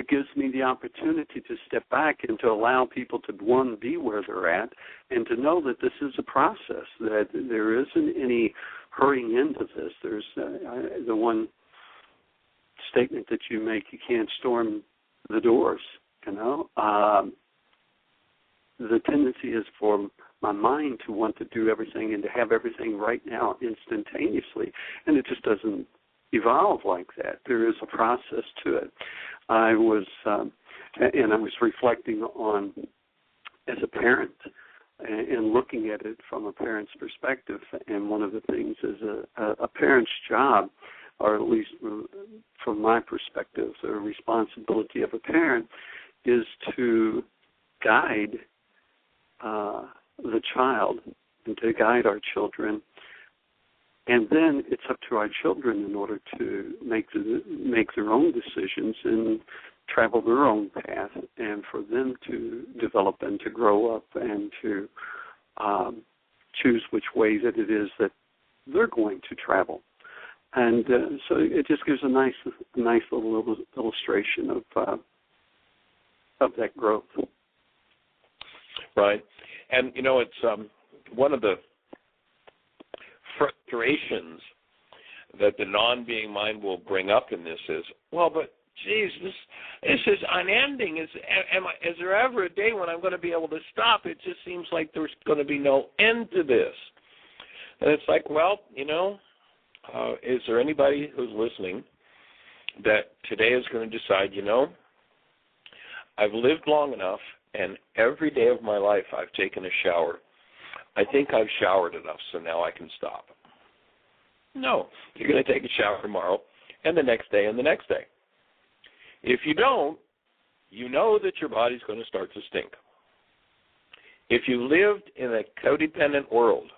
S5: gives me the opportunity to step back and to allow people to, one, be where they're at, and to know that this is a process, that there isn't any hurrying into this. There's the one statement that you make, you can't storm the doors, the tendency is for my mind to want to do everything and to have everything right now instantaneously, and it just doesn't evolve like that. There is a process to it. I was reflecting on, as a parent, and looking at it from a parent's perspective, and one of the things is a parent's job, or at least from my perspective, the responsibility of a parent is to guide the child and to guide our children, and then it's up to our children in order to make their own decisions and travel their own path, and for them to develop and to grow up and to choose which way that it is that they're going to travel. And so it just gives a nice little illustration of that growth.
S3: Right. And, it's one of the frustrations that the non-being mind will bring up in this is, well, but, geez, this is unending. Is there ever a day when I'm going to be able to stop? It just seems like there's going to be no end to this. And it's like, well, is there anybody who's listening that today is going to decide, I've lived long enough, and every day of my life I've taken a shower. I think I've showered enough, so now I can stop. No, you're going to take a shower tomorrow, and the next day, and the next day. If you don't, you know that your body's going to start to stink. If you lived in a codependent world,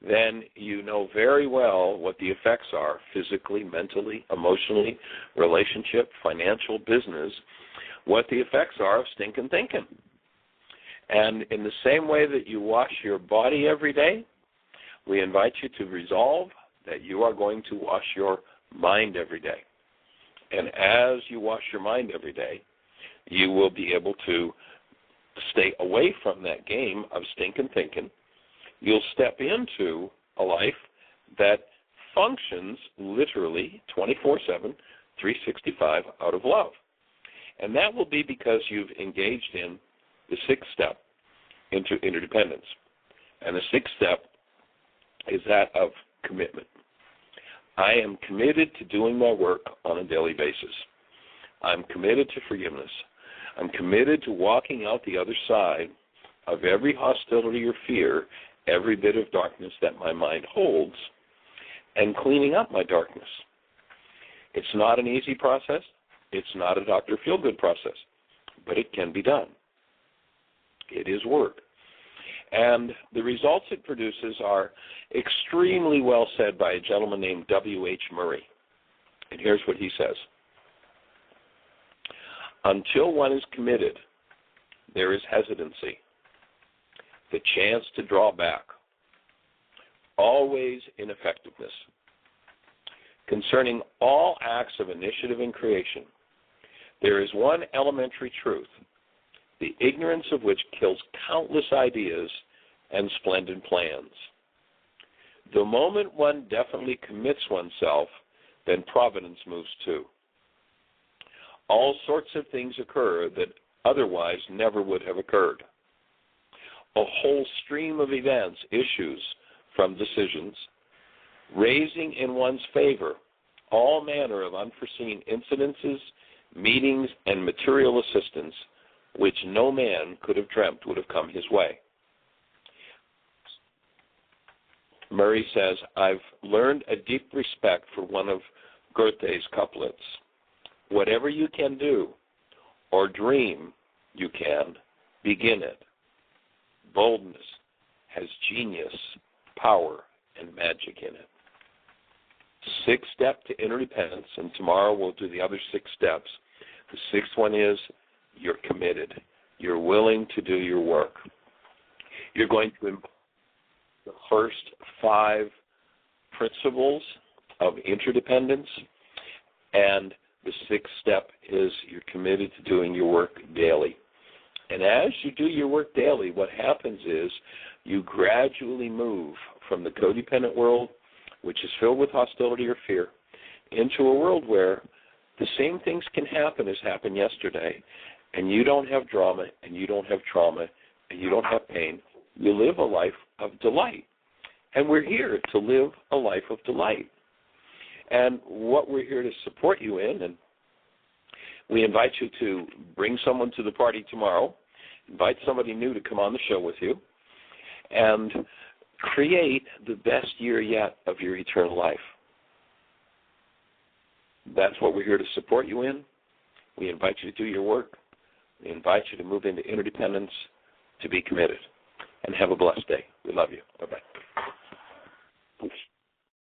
S3: then you know very well what the effects are physically, mentally, emotionally, relationship, financial, business, what the effects are of stinking thinking. And in the same way that you wash your body every day, we invite you to resolve that you are going to wash your mind every day. And as you wash your mind every day, you will be able to stay away from that game of stinking thinking. You'll step into a life that functions literally 24/7, 365 out of love. And that will be because you've engaged in the sixth step into interdependence. And the sixth step is that of commitment. I am committed to doing my work on a daily basis. I'm committed to forgiveness. I'm committed to walking out the other side of every hostility or fear, every bit of darkness that my mind holds, and cleaning up my darkness. It's not an easy process. It's not a Dr. Feelgood process, but it can be done. It is work. And the results it produces are extremely well said by a gentleman named W.H. Murray. And here's what he says. Until one is committed, there is hesitancy, the chance to draw back, always ineffectiveness. Concerning all acts of initiative and creation, there is one elementary truth, the ignorance of which kills countless ideas and splendid plans. The moment one definitely commits oneself, then providence moves too. All sorts of things occur that otherwise never would have occurred. A whole stream of events issues from decisions, raising in one's favor all manner of unforeseen incidences, meetings, and material assistance which no man could have dreamt would have come his way. Murray says, I've learned a deep respect for one of Goethe's couplets. Whatever you can do or dream you can, begin it. Boldness has genius, power, and magic in it. Sixth step to interdependence, and tomorrow we'll do the other 6 steps. The sixth one is you're committed. You're willing to do your work. You're going to embody the first 5 principles of interdependence, and the 6th step is you're committed to doing your work daily. And as you do your work daily, what happens is you gradually move from the codependent world, which is filled with hostility or fear, into a world where the same things can happen as happened yesterday, and you don't have drama and you don't have trauma you don't have pain. You live a life of delight. And we're here to live a life of delight. And what we're here to support you in, and we invite you to bring someone to the party tomorrow, invite somebody new to come on the show with you, and create the best year yet of your eternal life. That's what we're here to support you in. We invite you to do your work. We invite you to move into interdependence, to be committed. And have a blessed day. We love you.